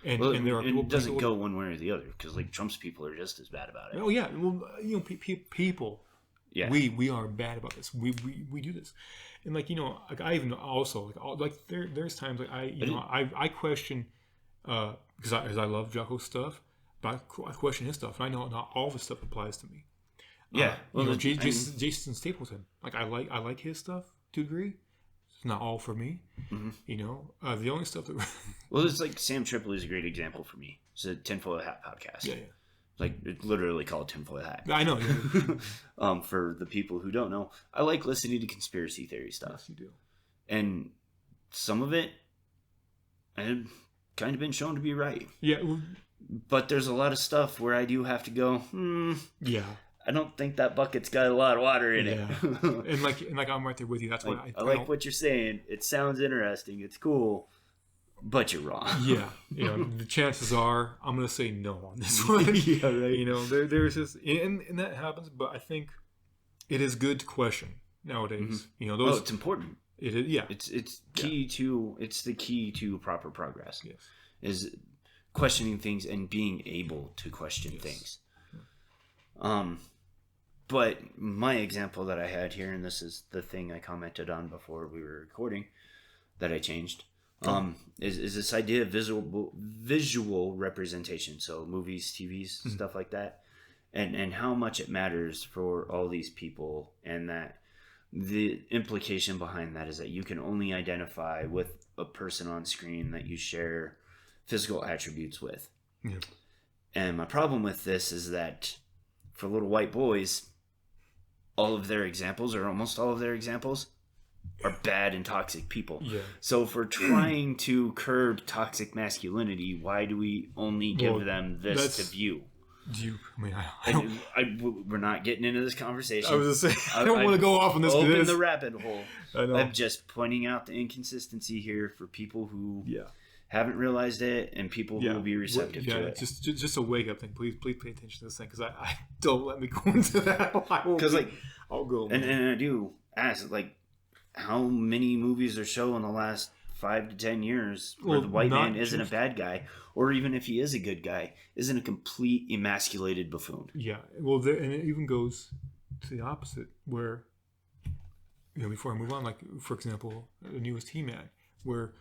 And there are people. It doesn't go one way or the other, because like Trump's people are just as bad about it. Oh yeah, well people. Yeah, we are bad about this. We do this, and like I even also there's times like I question because I love Jocko's stuff, but I question his stuff. And I know not all of his stuff applies to me. Yeah, Jason Stapleton, like I like his stuff to a degree. Not all for me, mm-hmm. The only stuff that it's like Sam Tripoli is a great example for me. It's a Tinfoil Hat podcast. Yeah. Like it's literally called Tinfoil Hat. I know. Yeah. For the people who don't know, I like listening to conspiracy theory stuff. Yes, you do. And some of it, I've kind of been shown to be right. Yeah. But there's a lot of stuff where I do have to go. Yeah. I don't think that bucket's got a lot of water in it. and like I'm right there with you. That's why I like what you're saying. It sounds interesting. It's cool, but you're wrong. Yeah, the chances are I'm gonna say no on this one. Yeah, right. There's this, and that happens. But I think it is good to question nowadays. Mm-hmm. It's important. It is. Yeah, it's key to the key to proper progress. Yes, is questioning things and being able to question things. Yeah. But my example that I had here, and this is the thing I commented on before we were recording, that I changed. Is this idea of visual representation, so movies, TVs, stuff like that, and how much it matters for all these people, and that the implication behind that is that you can only identify with a person on screen that you share physical attributes with. Yeah. And my problem with this is that for little white boys, all of their examples, or almost all of their examples, are bad and toxic people. Yeah. So if we're trying to curb toxic masculinity, why do we only give them this to view? We're not getting into this conversation. I was going to say, I don't want to go off on this. Open the rabbit hole. I'm just pointing out the inconsistency here for people who haven't realized it and people who will be receptive to it. Just a wake up thing. Please pay attention to this thing, because I don't let me go into that. Because I'll go. And I do ask, like, how many movies are shown in the last 5 to 10 years where the white man isn't a bad guy, or even if he is a good guy, isn't a complete emasculated buffoon? Yeah, well, and it even goes to the opposite, where, before I move on, like, for example, the newest He-Man, where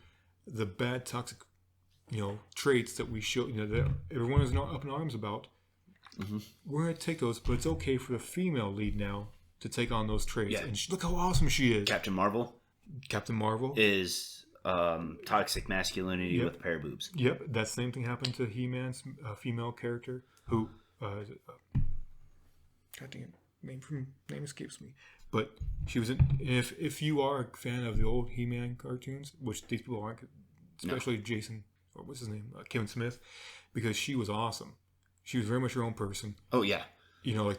the bad, toxic, traits that we show, that everyone is up in arms about, we're going to take those, but it's okay for the female lead now to take on those traits. Yeah. And look how awesome she is. Captain Marvel is toxic masculinity with a pair of boobs. Yep, that same thing happened to He-Man's female character, who God dang it, name escapes me. But she was if you are a fan of the old He-Man cartoons, which these people aren't, especially Jason, or what's his name, Kevin Smith, because she was awesome. She was very much her own person. Oh yeah. Like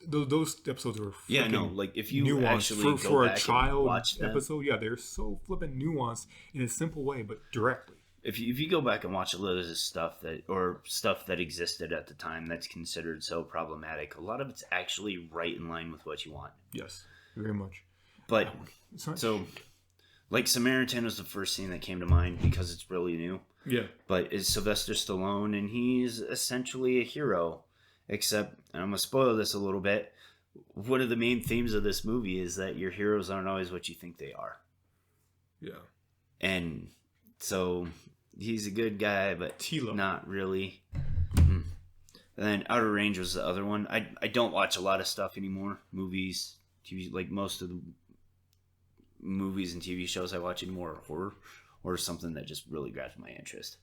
those episodes were like if you nuanced actually for a child watch episode, they're so flippin' nuanced in a simple way, but directly. If you go back and watch a lot of this stuff that existed at the time that's considered so problematic, a lot of it's actually right in line with what you want. Yes, very much. But so, like, Samaritan was the first scene that came to mind because it's really new. Yeah. But it's Sylvester Stallone, and he's essentially a hero. Except, and I'm going to spoil this a little bit, one of the main themes of this movie is that your heroes aren't always what you think they are. Yeah. And so, he's a good guy, but not really. And then Outer Range was the other one. I don't watch a lot of stuff anymore. Movies, TV, like most of the movies and TV shows I watch anymore are horror or something that just really grabs my interest.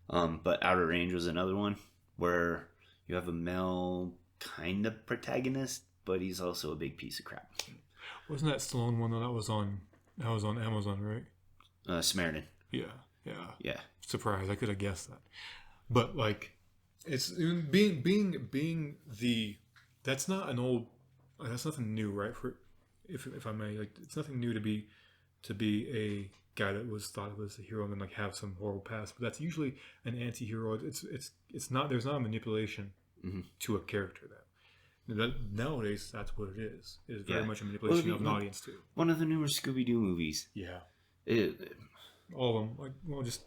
But Outer Range was another one where you have a male kind of protagonist, but he's also a big piece of crap. Wasn't that Stallone one though? That was on Amazon, right? Samaritan. Yeah. Surprise! I could have guessed that. But like, it's being the that's not an old, that's nothing new, right? For if I may, like, it's nothing new to be a guy that was thought of as a hero and then like have some horrible past, but that's usually an anti-hero. It's not, there's not a manipulation to a character that nowadays that's what it is. It is very much a manipulation of an audience too. One of the newer Scooby-Doo movies. Yeah. All of them. Like, well, just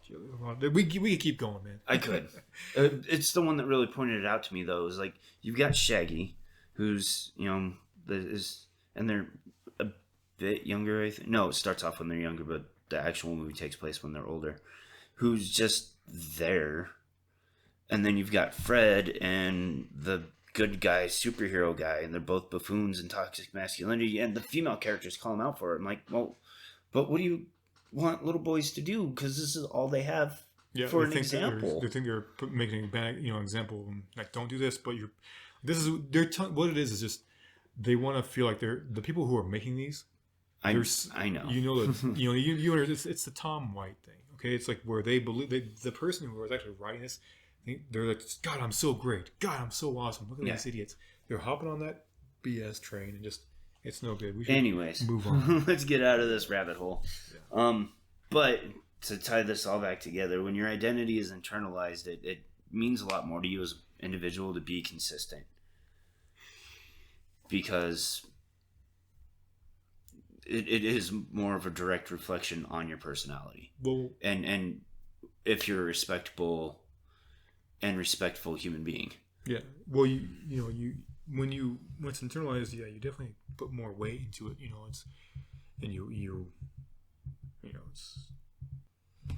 we could keep going, man. I could. It's the one that really pointed it out to me though. Is like, you've got Shaggy, who's and they're a bit younger. I think. No, it starts off when they're younger, but the actual movie takes place when they're older. Who's just there, and then you've got Fred and the good guy, superhero guy, and they're both buffoons and toxic masculinity, and the female characters call him out for it. I'm like, well, but what do you want little boys to do? Because this is all they have for an example. They think they're making a bad, example of them. Like, don't do this, but what it is just they want to feel like they're the people who are making these. I know. It's the Tom White thing. Okay, it's like where they believe the person who was actually writing this, they're like, God, I'm so great. God, I'm so awesome. Look at these idiots. They're hopping on that BS train and just, it's no good. We should move on. Let's get out of this rabbit hole. Yeah. But to tie this all back together, when your identity is internalized, it means a lot more to you as an individual to be consistent. Because it is more of a direct reflection on your personality. Well, and if you're a respectful human being. Yeah. Well, when it's internalized, you definitely put more weight into it. It's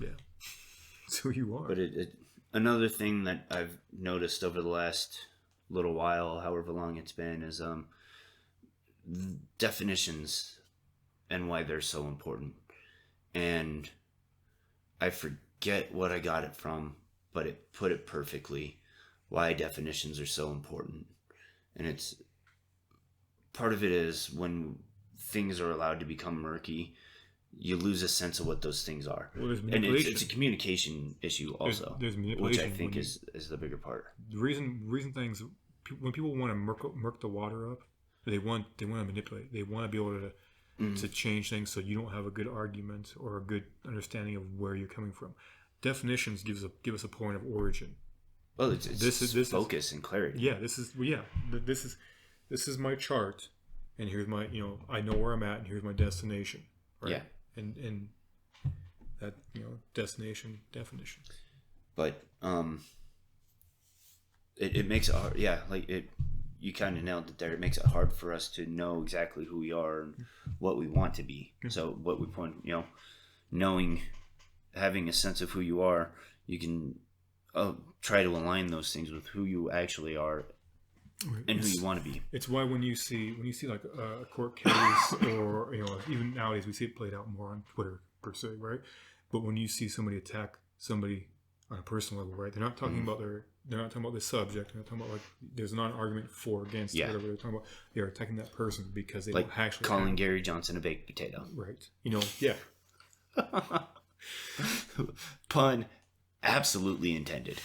Yeah. So you are. But another thing that I've noticed over the last little while, however long it's been, is definitions and why they're so important. And I forget what I got it from, but it put it perfectly why definitions are so important. And it's part of it is when things are allowed to become murky, you lose a sense of what those things are. Well, and it's a communication issue also, there's which I think is the bigger part. The reason things, when people want to murk the water up, they want to manipulate. They want to be able to change things so you don't have a good argument or a good understanding of where you're coming from. Definitions give us a point of origin. Well, this focus and clarity. Yeah, this is my chart, and here's my, I know where I'm at, and here's my destination. Right? Yeah. And that, destination definition. But it makes it hard. Yeah, you kind of nailed it there. It makes it hard for us to know exactly who we are and what we want to be. So what we point, knowing, having a sense of who you are, you can try to align those things with who you actually are and who you want to be. It's why when you see like a court case, or even nowadays we see it played out more on Twitter per se, right? But when you see somebody attack somebody on a personal level, right? They're not talking about the subject. They're not talking about like there's not an argument for against whatever they're talking about. They're attacking that person because they don't actually calling Gary Johnson a baked potato. Right. Yeah. Pun absolutely intended.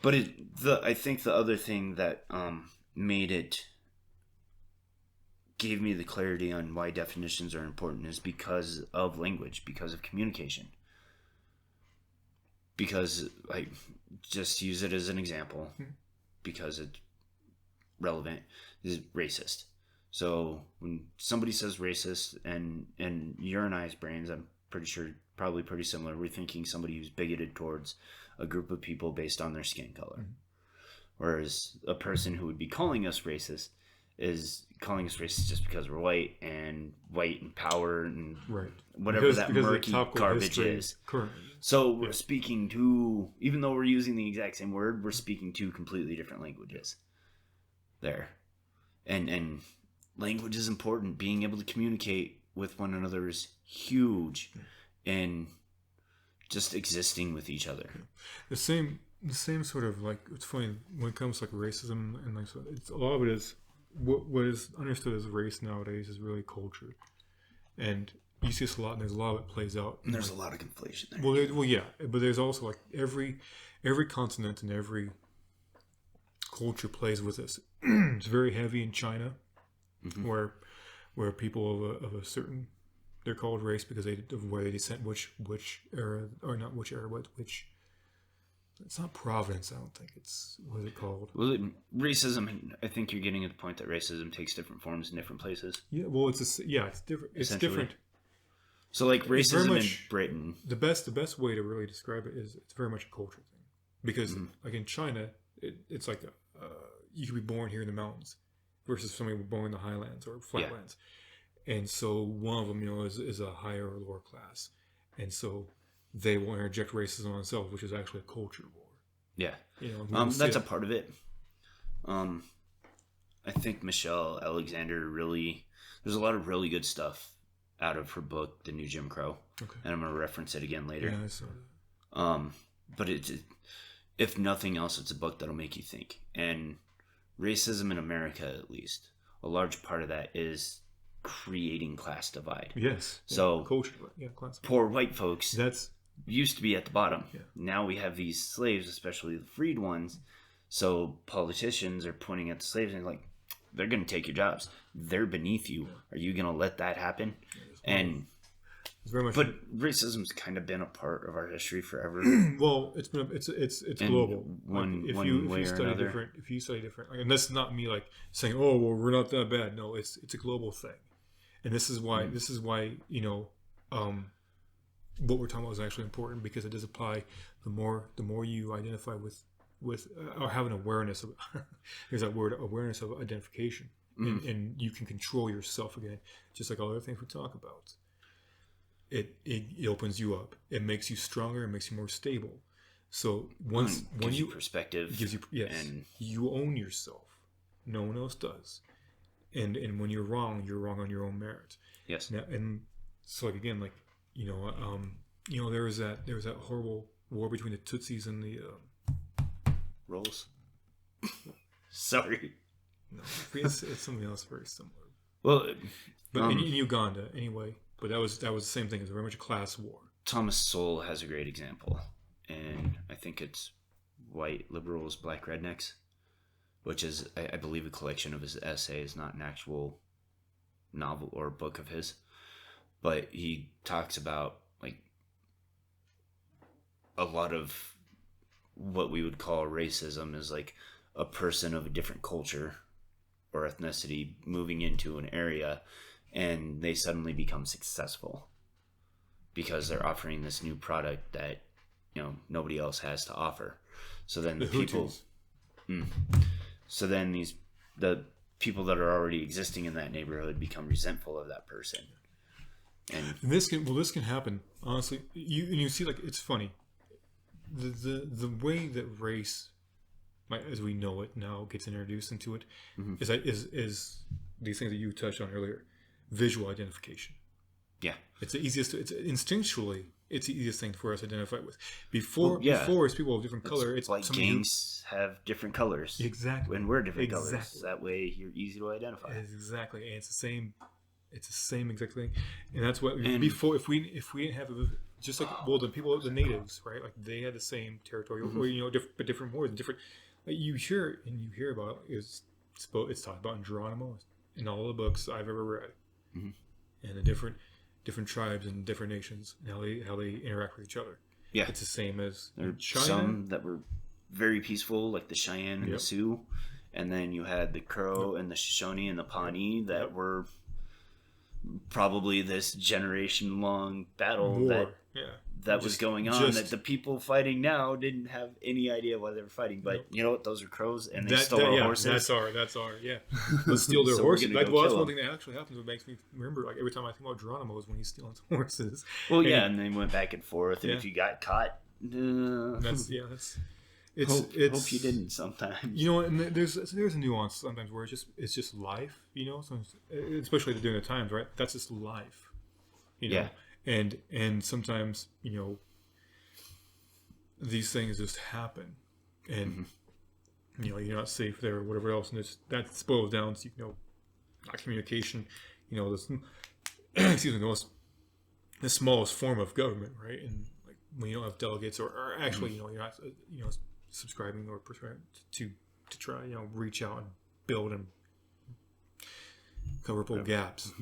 But I think the other thing that gave me the clarity on why definitions are important is because of language, because of communication. Because I just use it as an example, because it's relevant, is racist. So when somebody says racist, and your and I's brains, I'm pretty sure, probably pretty similar, we're thinking somebody who's bigoted towards a group of people based on their skin color. Whereas a person who would be calling us racist is calling us racist just because we're white and power and whatever because murky garbage is. Currently. So we're speaking to, even though we're using the exact same word, we're speaking two completely different languages there. And language is important. Being able to communicate with one another is huge. And just existing with each other. The same sort of like, it's funny when it comes to like racism and like, so it's, a lot of it is what is understood as race nowadays is really culture, and you see this a lot, and there's a lot of it plays out. And there's like, a lot of conflation there. Well, yeah, but there's also like every continent and every culture plays with this. It's very heavy in China, where people of a certain, they're called race because of where they descend, which era, or not which era, but which. It's not Providence, I don't think. It's, what is it called? Well, racism, I think you're getting at the point that racism takes different forms in different places. Yeah, well, it's different. It's different. So, like, racism in Britain. The best way to really describe it is it's very much a culture thing. Because, like, in China, it's like you could be born here in the mountains versus somebody born in the highlands or flatlands. Yeah. And so one of them, is a higher or lower class. And so they will interject racism on themselves, which is actually a culture war. Yeah. That's a part of it. I think Michelle Alexander there's a lot of really good stuff out of her book, The New Jim Crow. Okay. And I'm going to reference it again later. Yeah, I saw that. But if nothing else, it's a book that'll make you think. And racism in America, at least, a large part of that is creating class divide. Yes. So culture, class divide. Poor white folks used to be at the bottom. Yeah. Now we have these slaves, especially the freed ones. So politicians are pointing at the slaves and like, they're going to take your jobs. They're beneath you. Are you going to let that happen? And it's very much. But racism's kind of been a part of our history forever. Well, it's global. If you study different, and that's not me like saying, oh well, we're not that bad. No, it's a global thing, and this is why what we're talking about is actually important, because it does apply. The more you identify with or have an awareness of there's that word, awareness of identification, and you can control yourself again, just like all the other things we talk about. it opens you up. It makes you stronger. It makes you more stable. So when you perspective, it gives you and you own yourself. No one else does. And when you're wrong on your own merit. Yes. Now, and so like again, like there was that horrible war between the Tutsis and the Rolls. Sorry. No, it's something else very similar. Well, but in Uganda anyway. But that was the same thing. It was very much a class war. Thomas Sowell has a great example, and I think it's White Liberals, Black Rednecks, which is, I believe, a collection of his essays, not an actual novel or book of his. But he talks about like a lot of what we would call racism is like a person of a different culture or ethnicity moving into an area, and they suddenly become successful because they're offering this new product that nobody else has to offer. So then the people, so then the people that are already existing in that neighborhood become resentful of that person. And this can happen honestly. You see, like, it's funny. The way that race, as we know it now, gets introduced into it, is these things that you touched on earlier. Visual identification. Yeah, it's the easiest. It's instinctually, it's the easiest thing for us to identify with. Before, it's people of different color. It's like gangs have different colors. Exactly, and we're different colors. That way, you're easy to identify. Exactly, and it's the same. It's the same exact thing, and that's what before. If we didn't have just like the natives, right? Like they had the same territorial, or but different wars, different. Like you hear about it's talked about in Geronimo, in all the books I've ever read, and the different tribes and different nations and how they interact with each other. Yeah, it's the same as China. Some that were very peaceful, like the Cheyenne and the Sioux, and then you had the Crow and the Shoshone and the Pawnee that were probably this generation-long battle that was going on, that the people fighting now didn't have any idea why they were fighting. But you know what? Those are crows, and they stole our horses. That's our Let's steal their horses. That's one thing that actually happens. What makes me remember, like, every time I think about Geronimo is when he's stealing horses. Well, and they went back and forth, and if you got caught, that's. Hope you didn't sometimes. And there's a nuance sometimes where it's just life, especially during the times, right? That's just life, and sometimes these things just happen, and you're not safe there or whatever else, and that boils down to not communication, this the smallest form of government, right? And like when you don't have delegates or actually you're not subscribing or to try reach out and build and cover up old gaps.